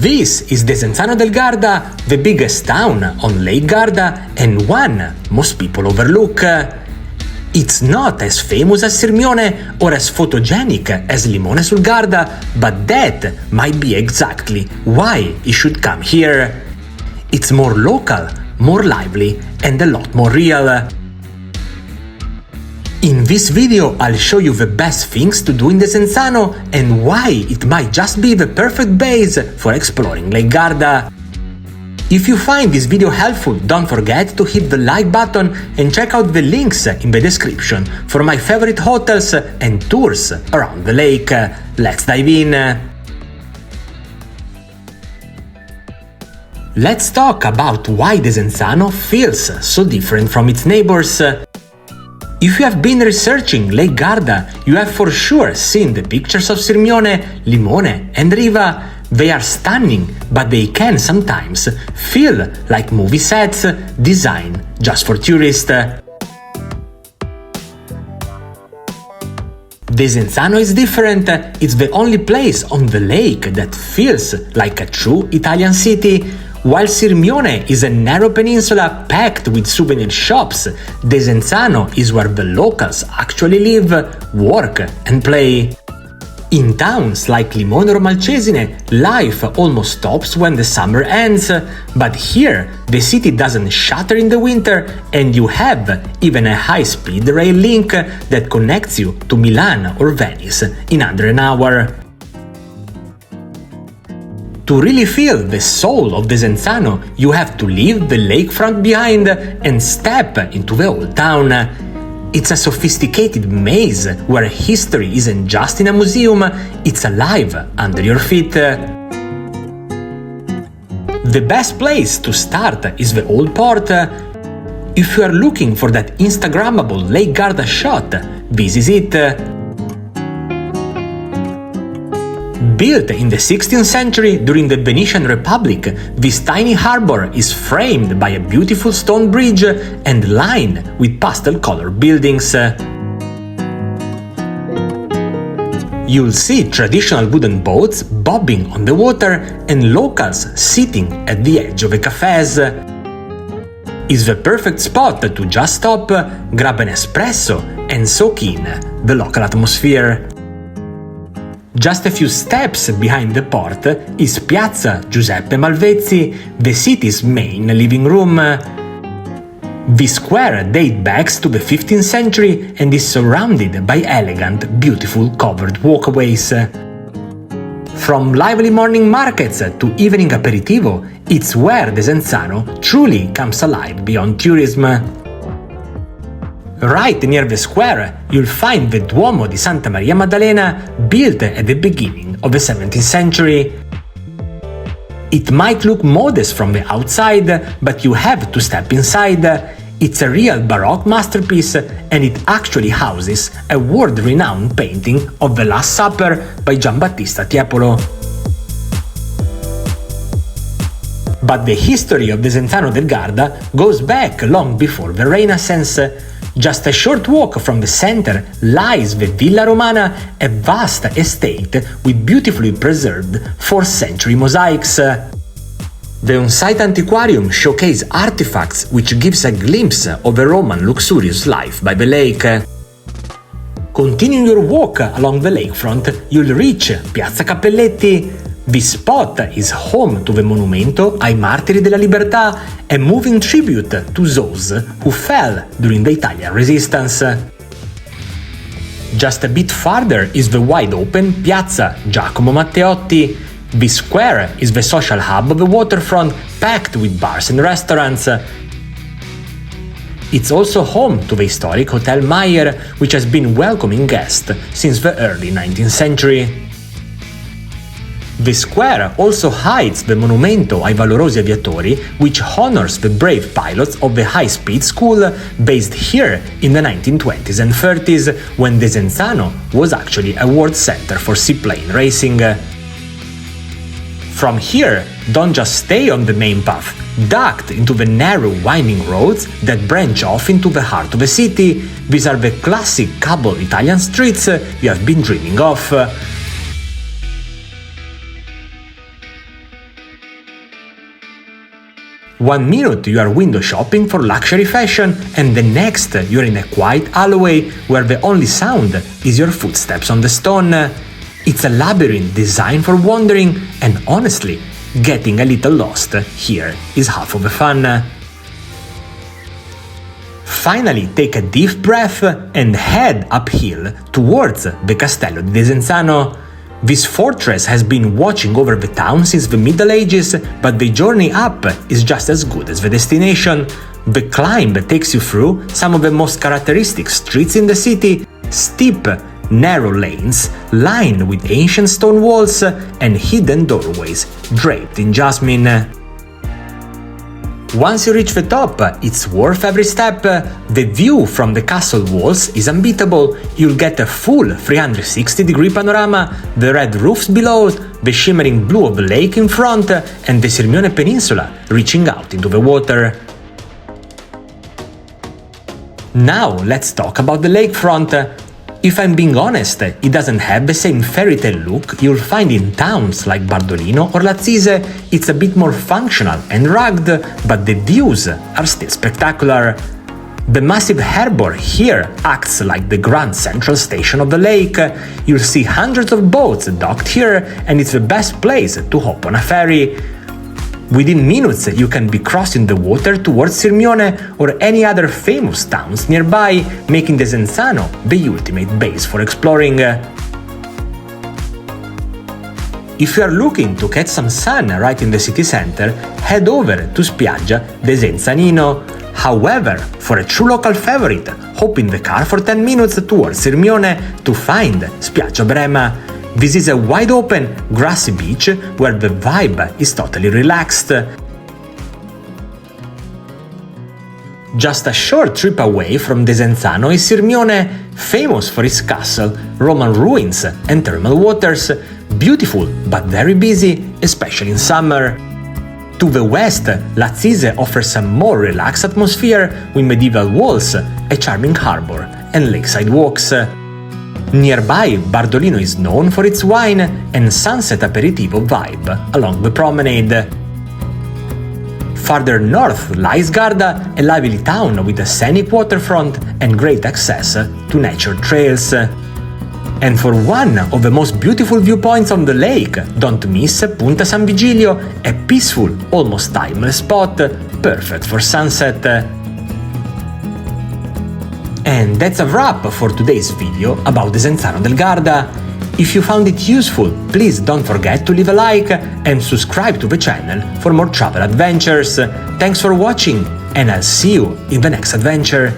This is Desenzano del Garda, the biggest town on Lake Garda and one most people overlook. It's not as famous as Sirmione or as photogenic as Limone sul Garda, but that might be exactly why you should come here. It's more local, more lively, and a lot more real. In this video, I'll show you the best things to do in Desenzano and why it might just be the perfect base for exploring Lake Garda. If you find this video helpful, don't forget to hit the like button and check out the links in the description for my favorite hotels and tours around the lake. Let's dive in. Let's talk about why Desenzano feels so different from its neighbors. If you have been researching Lake Garda, you have for sure seen the pictures of Sirmione, Limone and Riva. They are stunning, but they can sometimes feel like movie sets designed just for tourists. Desenzano is different. It's the only place on the lake that feels like a true Italian city. While Sirmione is a narrow peninsula packed with souvenir shops, Desenzano is where the locals actually live, work and play. In towns like Limone or Malcesine, life almost stops when the summer ends, but here the city doesn't shutter in the winter and you have even a high-speed rail link that connects you to Milan or Venice in under an hour. To really feel the soul of Desenzano, you have to leave the lakefront behind and step into the old town. It's a sophisticated maze where history isn't just in a museum, it's alive under your feet. The best place to start is the old port. If you are looking for that Instagrammable Lake Garda shot, this is it. Built in the 16th century during the Venetian Republic, this tiny harbor is framed by a beautiful stone bridge and lined with pastel-colored buildings. You'll see traditional wooden boats bobbing on the water and locals sitting at the edge of the cafes. It's the perfect spot to just stop, grab an espresso and soak in the local atmosphere. Just a few steps behind the port is Piazza Giuseppe Malvezzi, the city's main living room. This square dates back to the 15th century and is surrounded by elegant, beautiful covered walkways. From lively morning markets to evening aperitivo, it's where Desenzano truly comes alive beyond tourism. Right near the square, you'll find the Duomo di Santa Maria Maddalena, built at the beginning of the 17th century. It might look modest from the outside, but you have to step inside. It's a real Baroque masterpiece, and it actually houses a world-renowned painting of the Last Supper by Giambattista Tiepolo. But the history of Desenzano del Garda goes back long before the Renaissance. Just a short walk from the center lies the Villa Romana, a vast estate with beautifully preserved 4th century mosaics. The on-site antiquarium showcases artifacts which gives a glimpse of a Roman luxurious life by the lake. Continuing your walk along the lakefront, you'll reach Piazza Cappelletti. This spot is home to the Monumento ai Martiri della Libertà, a moving tribute to those who fell during the Italian resistance. Just a bit farther is the wide-open Piazza Giacomo Matteotti. This square is the social hub of the waterfront, packed with bars and restaurants. It's also home to the historic Hotel Mayer, which has been welcoming guests since the early 19th century. The square also hides the Monumento ai Valorosi Aviatori, which honors the brave pilots of the high-speed school based here in the 1920s and 30s, when Desenzano was actually a world center for seaplane racing. From here, don't just stay on the main path. Ducked into the narrow winding roads that branch off into the heart of the city, these are the classic cobbled Italian streets you have been dreaming of. 1 minute you are window shopping for luxury fashion, and the next you're in a quiet alleyway where the only sound is your footsteps on the stone. It's a labyrinth designed for wandering, and honestly, getting a little lost here is half of the fun. Finally, take a deep breath and head uphill towards the Castello di Desenzano. This fortress has been watching over the town since the Middle Ages, but the journey up is just as good as the destination. The climb takes you through some of the most characteristic streets in the city, steep, narrow lanes lined with ancient stone walls and hidden doorways draped in jasmine. Once you reach the top, it's worth every step. The view from the castle walls is unbeatable. You'll get a full 360-degree panorama, the red roofs below, the shimmering blue of the lake in front, and the Sirmione Peninsula reaching out into the water. Now let's talk about the lakefront. If I'm being honest, it doesn't have the same fairy tale look you'll find in towns like Bardolino or Lazise. It's a bit more functional and rugged, but the views are still spectacular. The massive harbour here acts like the grand central station of the lake. You'll see hundreds of boats docked here, and it's the best place to hop on a ferry. Within minutes, you can be crossing the water towards Sirmione or any other famous towns nearby, making Desenzano the ultimate base for exploring. If you are looking to catch some sun right in the city center, head over to Spiaggia Desenzanino. However, for a true local favorite, hop in the car for 10 minutes towards Sirmione to find Spiaggia Brema. This is a wide-open, grassy beach where the vibe is totally relaxed. Just a short trip away from Desenzano is Sirmione, famous for its castle, Roman ruins and thermal waters. Beautiful but very busy, especially in summer. To the west, Lazise offers a more relaxed atmosphere with medieval walls, a charming harbour, and lakeside walks. Nearby, Bardolino is known for its wine and sunset aperitivo vibe along the promenade. Farther north lies Garda, a lively town with a scenic waterfront and great access to nature trails. And for one of the most beautiful viewpoints on the lake, don't miss Punta San Vigilio, a peaceful, almost timeless spot, perfect for sunset. And that's a wrap for today's video about Desenzano del Garda. If you found it useful, please don't forget to leave a like and subscribe to the channel for more travel adventures. Thanks for watching, and I'll see you in the next adventure.